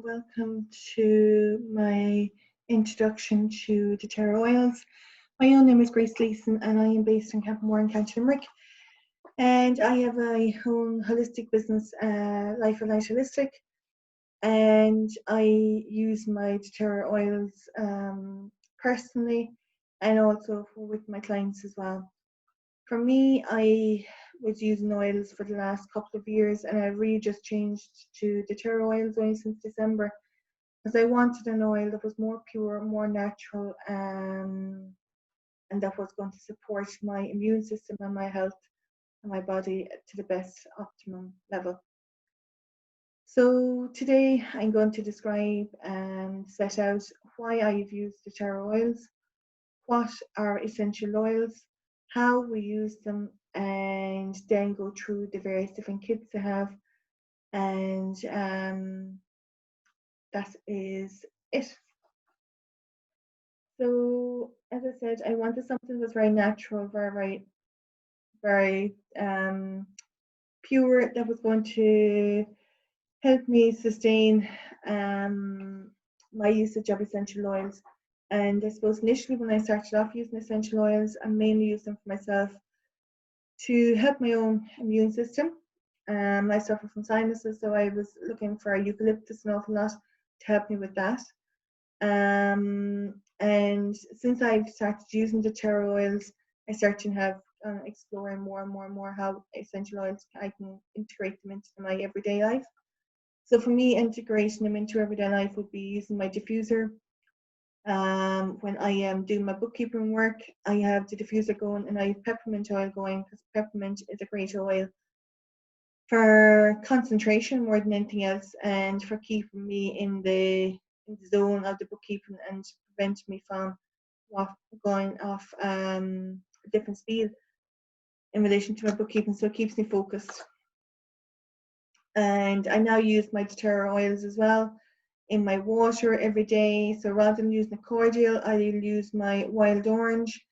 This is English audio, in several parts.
and welcome to my introduction to Doterra Oils. My own name is Grace Leeson and I am based in Campamore in County Limerick. And I have a own holistic business, Life of Light Holistic, and I use my Doterra Oils personally and also with my clients as well. For me, I was using oils for the last couple of years and I really just changed to Doterra Oils only since December because I wanted an oil that was more pure, more natural, and that was going to support my immune system and my health and my body to the best optimum level. So today I'm going to describe and set out why I've used Doterra Oils, what are essential oils, how we use them, and then go through the various different kits I have, and that is it. So as I said, I wanted something that was very natural, very pure, that was going to help me sustain my usage of essential oils. And I suppose initially when I started off using essential oils, I mainly used them for myself to help my own immune system. I suffer from sinuses, so I was looking for eucalyptus an awful lot to help me with that. And since I've started using the Doterra oils, I start to have exploring more and more and more how essential oils I can integrate them into my everyday life. So for me, integrating them into everyday life would be using my diffuser. When I am doing my bookkeeping work, I have the diffuser going and I have peppermint oil going because peppermint is a great oil for concentration more than anything else and for keeping me in the zone of the bookkeeping and preventing me from going off a different speed in relation to my bookkeeping, so it keeps me focused. And I now use my Doterra oils as well in my water every day. So rather than using a cordial, I'll use my wild orange,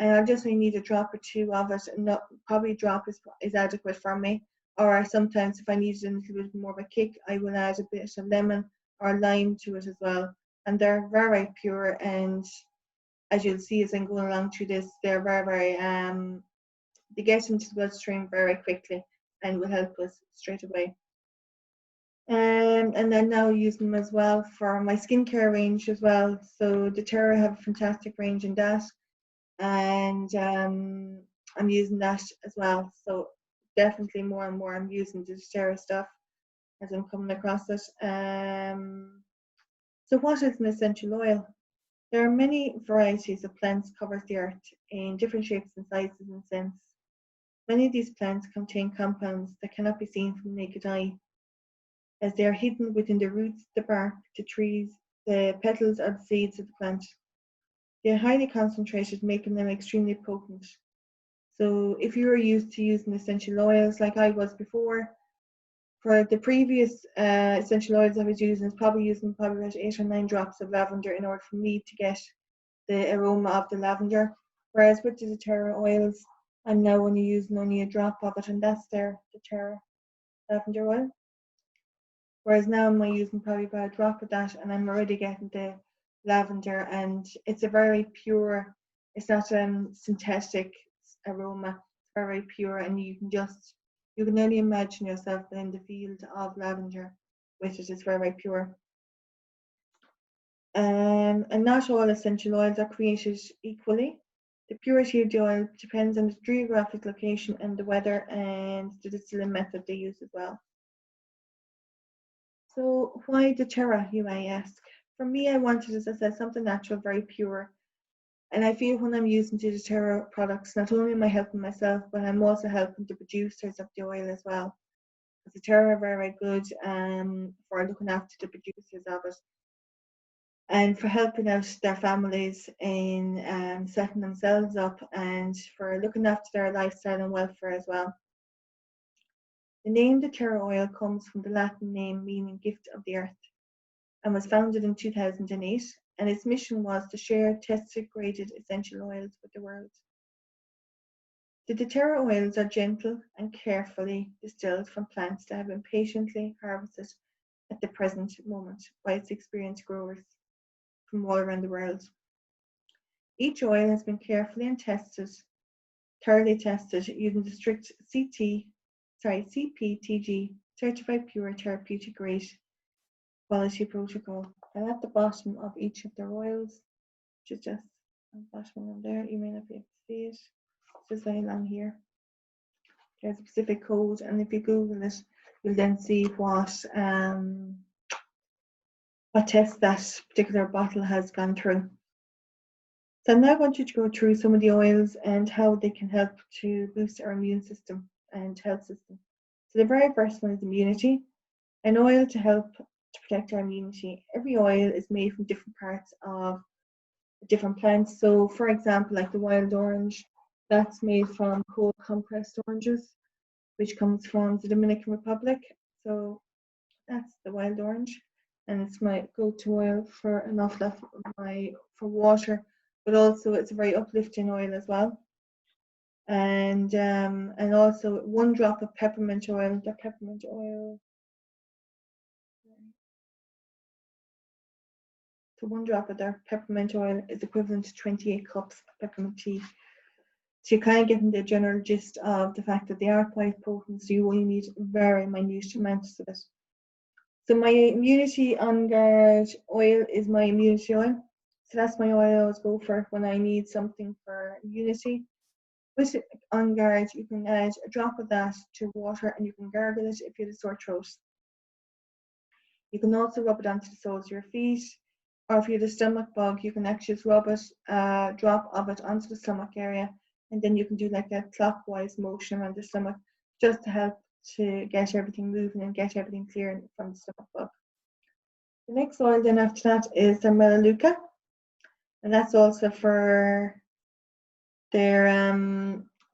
and I just need a drop or two of it, and not probably a drop is adequate for me. Or sometimes if I need a little bit more of a kick, I will add a bit of lemon or lime to it as well. And they're very pure, and as you'll see as I'm going along through this, they're very they get into the bloodstream very quickly and will help us straight away. And then now using them as well for my skincare range as well. So Doterra have a fantastic range in that, and I'm using that as well. So definitely more and more I'm using the Doterra stuff as I'm coming across it. So what is an essential oil? There are many varieties of plants cover the earth in different shapes and sizes and scents. Many of these plants contain compounds that cannot be seen from the naked eye, as they are hidden within the roots, the bark, the trees, the petals, or the seeds of the plant. They are highly concentrated, making them extremely potent. So if you are used to using essential oils like I was before, for the previous essential oils I was using, probably about 8 or 9 drops of lavender in order for me to get the aroma of the lavender. Whereas with the Doterra oils, I'm now only using only a drop of it, and that's their Doterra lavender oil. Whereas now I'm using probably about a drop of that, and I'm already getting the lavender, and it's a very pure, it's not synthetic aroma, it's very pure, and you can only imagine yourself in the field of lavender with it. It's very pure. And not all essential oils are created equally. The purity of the oil depends on the geographic location and the weather and the distilling method they use as well. So why Doterra, you may ask? For me, I wanted, as I said, something natural, very pure. And I feel when I'm using the Doterra products, not only am I helping myself, but I'm also helping the producers of the oil as well. Because Doterra are very good for looking after the producers of it and for helping out their families in setting themselves up and for looking after their lifestyle and welfare as well. The name Doterra oil comes from the Latin name meaning gift of the earth and was founded in 2008, and its mission was to share tested graded essential oils with the world. The Doterra oils are gentle and carefully distilled from plants that have been patiently harvested at the present moment by its experienced growers from all around the world. Each oil has been carefully and thoroughly tested using the strict CPTG certified pure therapeutic grade quality protocol. And at the bottom of each of their oils, which is just on the bottom one there, you may not be able to see it. It's just very long here. There's a specific code, and if you Google it, you'll then see what test that particular bottle has gone through. So I'm now going to go through some of the oils and how they can help to boost our immune system and health system. So the very first one is immunity. An oil to help to protect our immunity. Every oil is made from different parts of different plants. So for example, like the wild orange, that's made from cold compressed oranges, which comes from the Dominican Republic. So that's the wild orange, and it's my go-to oil for an awful lot for water, but also it's a very uplifting oil as well. And also 1 drop of peppermint oil. The peppermint oil. So 1 drop of their peppermint oil is equivalent to 28 cups of peppermint tea. So you're kind of getting the general gist of the fact that they are quite potent, so you only need very minute amounts of it. So my immunity on guard oil is my immunity oil. So that's my oil I always go for when I need something for immunity. With on guard, you can add a drop of that to water and you can gargle it if you have a sore throat. You can also rub it onto the soles of your feet, or if you have a stomach bug, you can actually just rub it, drop of it onto the stomach area, and then you can do like a clockwise motion around the stomach just to help to get everything moving and get everything clear from the stomach bug. The next oil then after that is the Melaleuca, and that's also for their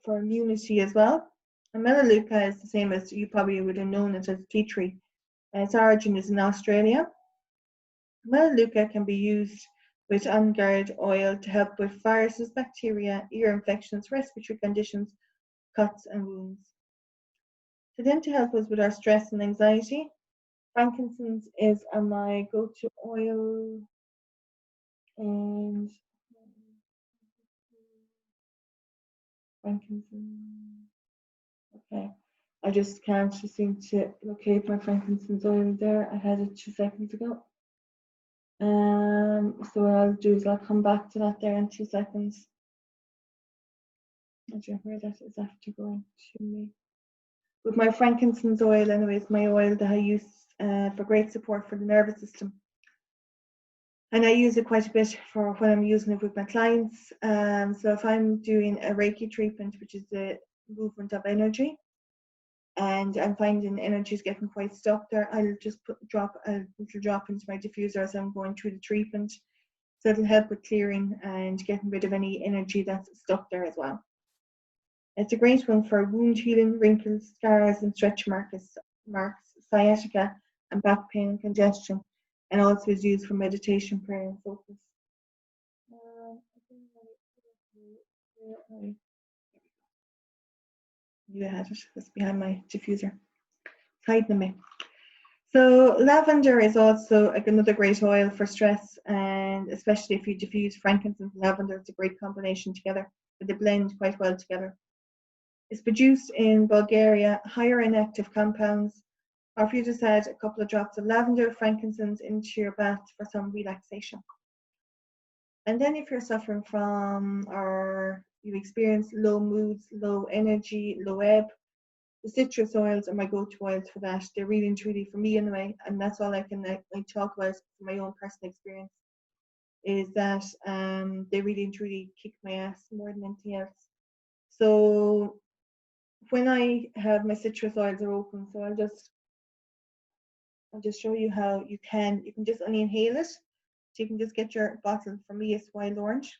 for immunity as well. And Melaleuca is the same as you probably would have known it as tea tree. And its origin is in Australia. Melaleuca can be used with on guard oil to help with viruses, bacteria, ear infections, respiratory conditions, cuts and wounds. So then to help us with our stress and anxiety, frankincense is my go-to oil, and frankincense. Okay, I just can't seem to locate my frankincense oil there. I had it 2 seconds ago. So what I'll do is I'll come back to that there in 2 seconds. I don't know where that is after going to me. With my frankincense oil, anyways, my oil that I use for great support for the nervous system. And I use it quite a bit for when I'm using it with my clients. So if I'm doing a Reiki treatment, which is the movement of energy, and I'm finding energy is getting quite stuck there, I'll just drop a little drop into my diffuser as I'm going through the treatment. So it'll help with clearing and getting rid of any energy that's stuck there as well. It's a great one for wound healing, wrinkles, scars, and stretch marks, sciatica, and back pain and congestion, and also is used for meditation, prayer, and focus. You had it. It's behind my diffuser. It's hiding me. So lavender is also another great oil for stress, and especially if you diffuse frankincense and lavender, it's a great combination together. They blend quite well together. It's produced in Bulgaria, higher in active compounds, or if you just add a couple of drops of lavender, frankincense into your bath for some relaxation. And then if you're suffering from or you experience low moods, low energy, low ebb, the citrus oils are my go-to oils for that. They're really and truly, for me anyway, and that's all I can talk about from my own personal experience, is that they really and truly kick my ass more than anything else. So when I have my citrus oils are open, so I'll just show you how you can just only inhale it. So you can just get your bottle. For me, it's wild orange.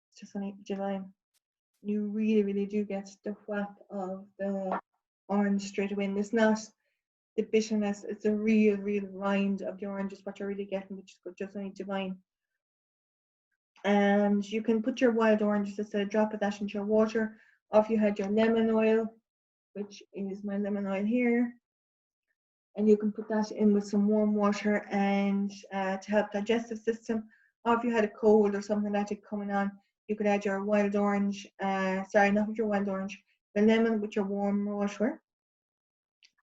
It's just only divine. You really, really do get the whack of the orange straight away. And it's not the bitterness, it's a real, real rind of the orange is what you're really getting, which is just only divine. And you can put your wild orange, just a drop of that into your water, or if you had your lemon oil, which is my lemon oil here. and you can put that in with some warm water and to help digestive system. Or if you had a cold or something like that coming on, you could add your wild orange, sorry, not with your wild orange, the lemon with your warm water,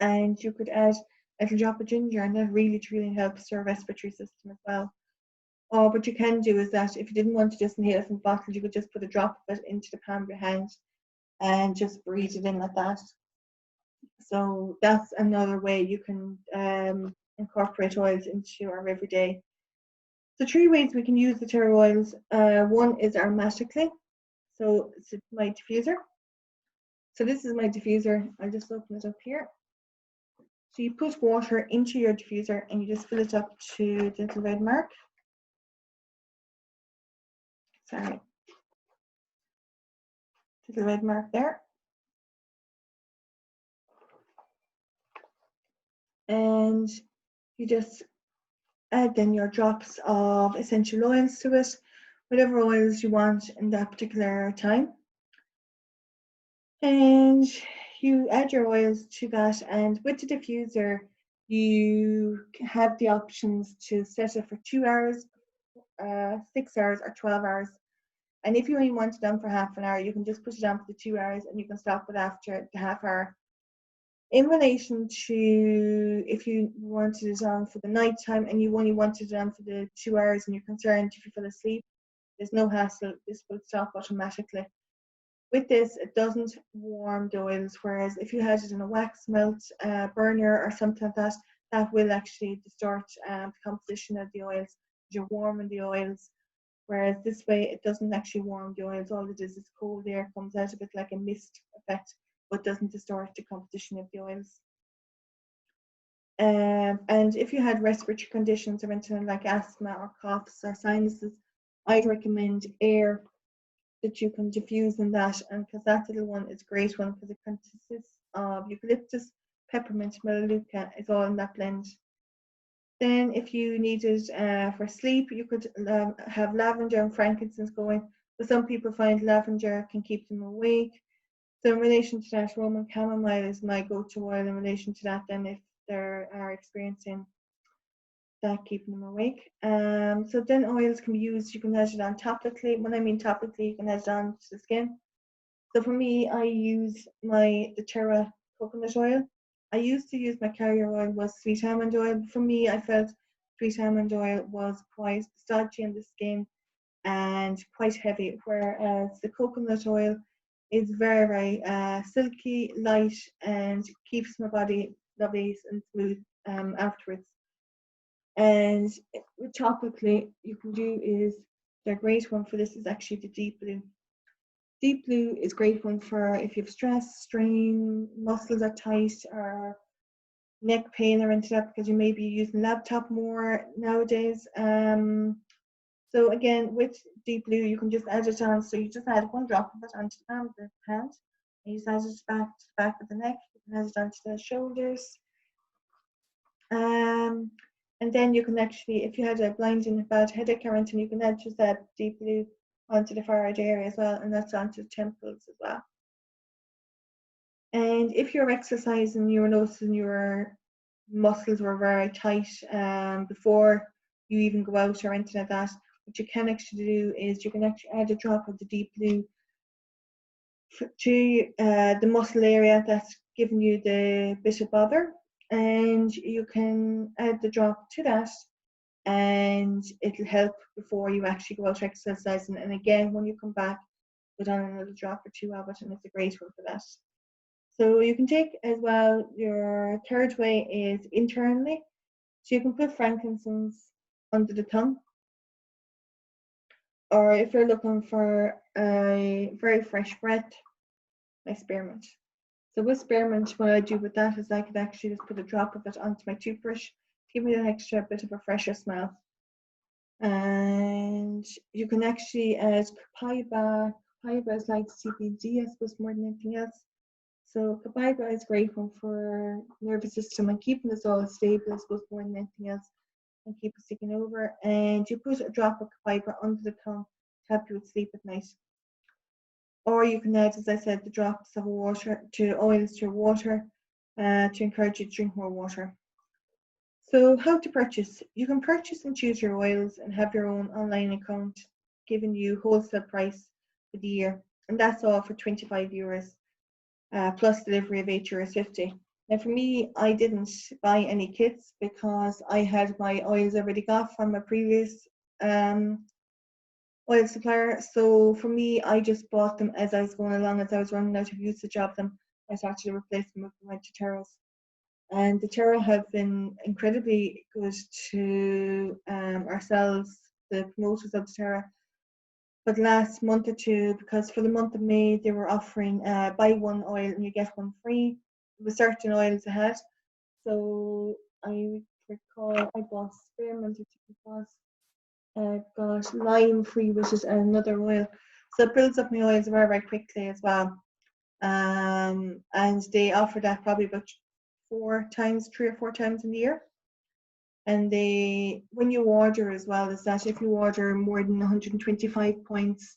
and you could add a little drop of ginger, and that really helps your respiratory system as well. Or what you can do is that if you didn't want to just inhale it from the bottle, you could just put a drop of it into the palm of your hand and just breathe it in like that. So that's another way you can incorporate oils into your everyday. So 3 ways we can use the Doterra oils. One is aromatically. So it's my diffuser. So this is my diffuser. I'll just open it up here. So you put water into your diffuser and you just fill it up to the little red mark. Sorry. To the red mark there. And you just add then your drops of essential oils to it, whatever oils you want in that particular time. And you add your oils to that, and with the diffuser, you have the options to set it for 2 hours, 6 hours, or 12 hours. And if you only want it on for half an hour, you can just put it on for the 2 hours and you can stop it after the half hour. In relation to if you wanted it on for the night time and you only wanted it on for the 2 hours and you're concerned if you fall asleep, there's no hassle, this will stop automatically. With this, it doesn't warm the oils, whereas if you had it in a wax melt burner or something like that, that will actually distort the composition of the oils. You're warming the oils, whereas this way it doesn't actually warm the oils. All it is cold air comes out of it like a mist effect, but doesn't distort the composition of the oils. And if you had respiratory conditions or anything like asthma or coughs or sinuses, I'd recommend air that you can diffuse in that, and because that little one is a great one because it consists of eucalyptus, peppermint, melaleuca, it's all in that blend. Then if you needed for sleep, you could have lavender and frankincense going, but some people find lavender can keep them awake. So in relation to that, Roman chamomile is my go-to oil in relation to that, then if they are experiencing that keeping them awake. So then oils can be used, you can add it on topically. When I mean topically, you can add it on to the skin. So for me, I use my Doterra coconut oil. I used to use my carrier oil was sweet almond oil, but for me, I felt sweet almond oil was quite stodgy on the skin and quite heavy, whereas the coconut oil is very silky, light, and keeps my body lovely and smooth afterwards. And topically, you can do is the great one for this is actually the deep blue. Deep blue is great one for if you have stress, strain, muscles are tight, or neck pain or into that because you may be using laptop more nowadays. So again, with deep blue, you can just add it on. So you just add 1 drop of it onto the palm of the hand, and you just add it back to the back of the neck. You can add it onto the shoulders. And then you can actually, if you had a blinding bad headache or anything, you can add just that deep blue onto the forehead area as well, and that's onto the temples as well. And if you're exercising, you were noticing your muscles were very tight before you even go out or anything like that, what you can actually do is you can actually add a drop of the deep blue to the muscle area that's giving you the bit of bother, and you can add the drop to that and it'll help before you actually go out exercising. And again, when you come back, put on another drop or 2 of it, and it's a great one for that. So you can take as well, your third way is internally. So you can put frankincense under the tongue, or if you're looking for a very fresh breath, my spearmint. So with spearmint, what I do with that is I could actually just put a drop of it onto my toothbrush, give me an extra bit of a fresher smell. And you can actually add copaiba. Copaiba is like CBD, I suppose, more than anything else. So copaiba is a great one for nervous system and keeping us all stable, I suppose, more than anything else, and keep us ticking over. And you put a drop of copaiba under the tongue to help you with sleep at night. Or you can add, as I said, the drops of water to oils to your water to encourage you to drink more water. So how to purchase? You can purchase and choose your oils and have your own online account giving you wholesale price for the year. And that's all for €25 plus delivery of €8.50. Now for me, I didn't buy any kits because I had my oils already got from a previous oil supplier. So for me, I just bought them as I was going along, as I was running out of usage of them. I started to replace them with my Doterras. And Doterra have been incredibly good to ourselves, the promoters of Doterra, for the last month or two, because for the month of May they were offering buy one oil and you get one free with certain oils ahead. So I recall I bought spearmint, I think it was. Got lime free, which is another oil. So it builds up my oils very, very quickly as well. And they offer that probably about 3 or 4 times in the year. And they, when you order as well, is that if you order more than 125 points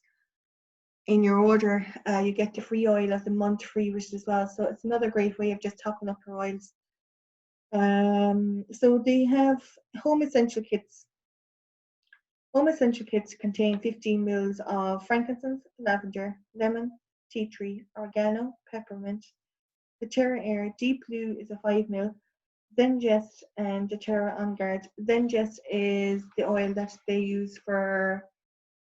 in your order, you get the free oil of the month free, which as well. So it's another great way of just topping up your oils. So they have home essential kits. Home essential kits contain 15 mils of frankincense, lavender, lemon, tea tree, oregano, peppermint. Doterra Air Deep Blue is a 5 mil. Zengest and Doterra On Guard. Zengest is the oil that they use for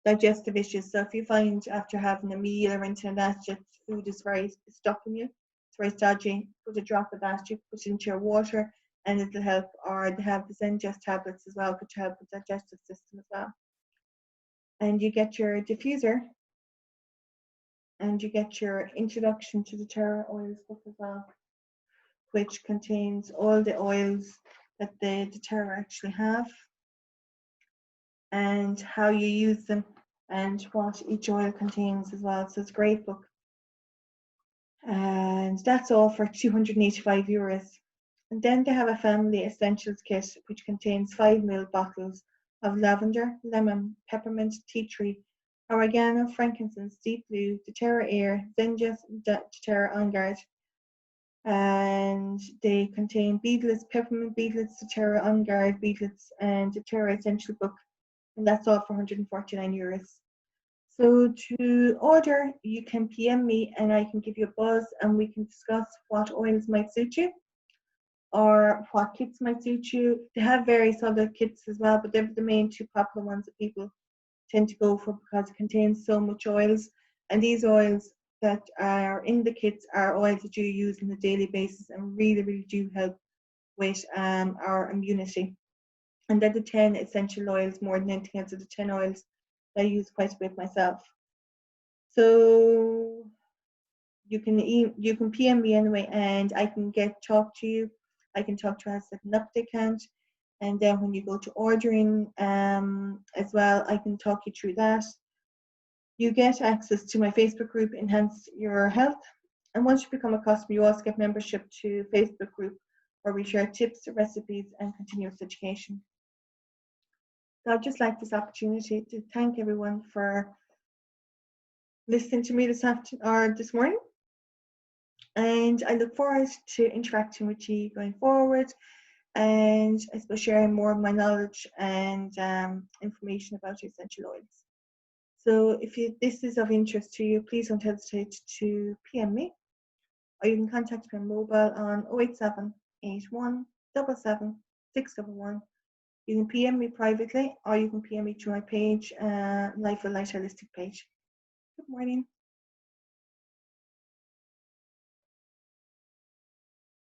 digestive issues. So if you find after having a meal or anything like that, just food is very stopping you, it's very stodgy, put a drop of that, you put it into your water and it'll help. Or they have the Zengest tablets as well, which help with the digestive system as well. And you get your diffuser and you get your introduction to the Doterra Oils book as well, which contains all the oils that the Doterra actually have and how you use them and what each oil contains as well. So it's a great book. And that's all for €285. And then they have a family essentials kit which contains 5 ml bottles of lavender, lemon, peppermint, tea tree, oregano, frankincense, deep blue, Doterra Air, Zengest, Doterra On Guard. And they contain beadlets, peppermint beadlets, Doterra On Guard beadlets, and Doterra Essential Book. And that's all for €149. So to order, you can PM me and I can give you a buzz and we can discuss what oils might suit you or what kits might suit you. They have various other kits as well, but they're the main two popular ones that people tend to go for because it contains so much oils. And these oils that are in the kits are oils that you use on a daily basis and really, really do help with our immunity. And they're the 10 essential oils more than anything else, are the 10 oils that I use quite a bit myself. So you can PM me anyway, and I can talk to you. I can talk to us at an update account, and then when you go to ordering as well, I can talk you through that. You get access to my Facebook group, Enhance Your Health, and once you become a customer, you also get membership to Facebook group where we share tips, recipes, and continuous education. So I'd just like this opportunity to thank everyone for listening to me this morning. And I look forward to interacting with you going forward and I suppose sharing more of my knowledge and information about essential oils. So if this is of interest to you, please don't hesitate to PM me, or you can contact me on mobile on 087 81 77 611. You can PM me privately or you can PM me through my page, Life with Light Holistic page. Good morning.